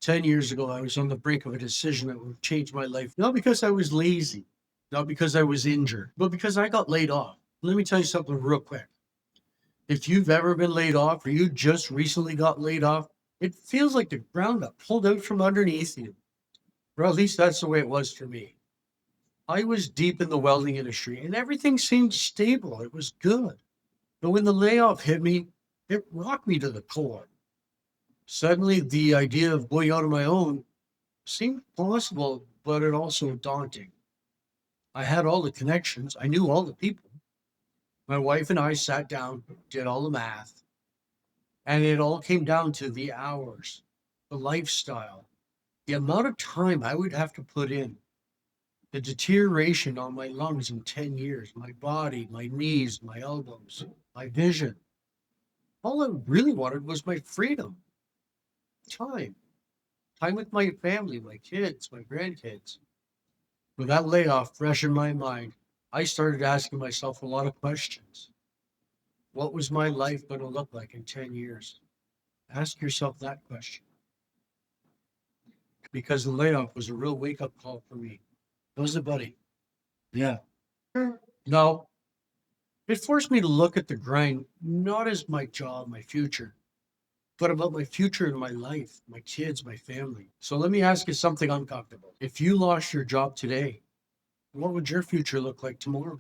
10 years ago, I was on the brink of a decision that would change my life. Not because I was lazy, not because I was injured, but because I got laid off. Let me tell you something real quick. If you've ever been laid off or you just recently got laid off, it feels like the ground got pulled out from underneath you. Or at least that's the way it was for me. I was deep in the welding industry and everything seemed stable. It was good. But when the layoff hit me, it rocked me to the core. Suddenly, the idea of going out on my own seemed possible, but it also daunting. I had all the connections, I knew all the people. My wife and I sat down, did all the math, and it all came down to the hours, the lifestyle, the amount of time I would have to put in, the deterioration on my lungs in 10 years, my body, my knees, my elbows, my vision. All I really wanted was my freedom, time, time with my family, my kids, my grandkids. With that layoff fresh in my mind, I started asking myself a lot of questions. What was my life going to look like in 10 years? Ask yourself that question because the layoff was a real wake up call for me. Was it, buddy? Yeah. No, it forced me to look at the grind not as my job, my future, but about my future and my life, my kids, my family. So let me ask you something uncomfortable. If you lost your job today, what would your future look like tomorrow?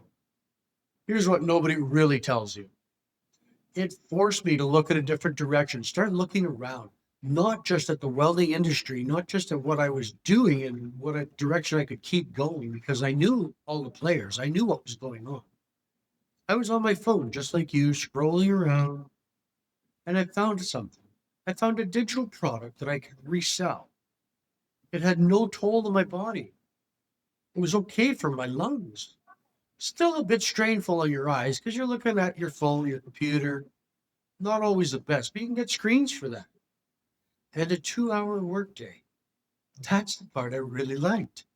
Here's what nobody really tells you. It forced me to look at a different direction, start looking around, not just at the welding industry, not just at what I was doing and what direction I could keep going, because I knew all the players. I knew what was going on. I was on my phone, just like you, scrolling around, and I found something. I found a digital product that I could resell. It had no toll on my body. It was okay for my lungs. Still a bit strainful on your eyes because you're looking at your phone, your computer. Not always the best, but you can get screens for that. And a 2 hour workday. That's the part I really liked.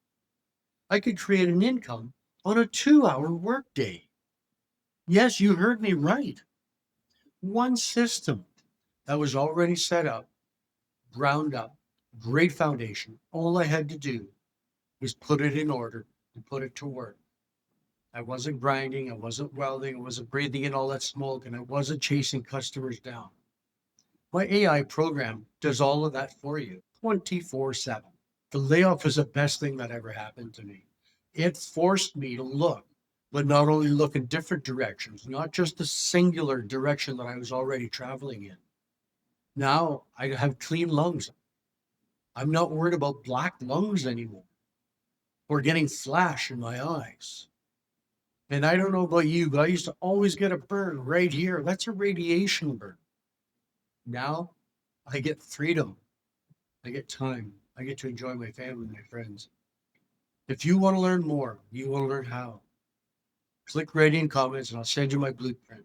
I could create an income on a 2 hour workday. Yes, you heard me right. One system that was already set up, ground up, great foundation. All I had to do was put it in order and put it to work. I wasn't grinding, I wasn't welding, I wasn't breathing in all that smoke, and I wasn't chasing customers down. My AI program does all of that for you 24/7. The layoff is the best thing that ever happened to me. It forced me to look, but not only look in different directions, not just the singular direction that I was already traveling in. Now I have clean lungs. I'm not worried about black lungs anymore or getting flash in my eyes. And I don't know about you, but I used to always get a burn right here. That's a radiation burn. Now I get freedom. I get time. I get to enjoy my family, my friends. If you want to learn more, you want to learn how, click rating comments and I'll send you my blueprint.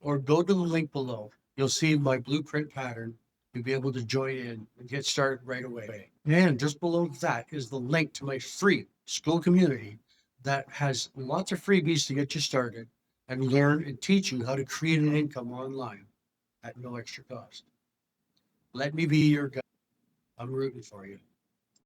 Or go to the link below. You'll see my blueprint pattern. You'll be able to join in and get started right away. And just below that is the link to my free school community that has lots of freebies to get you started and learn and teach you how to create an income online at no extra cost. Let me be your guide. I'm rooting for you.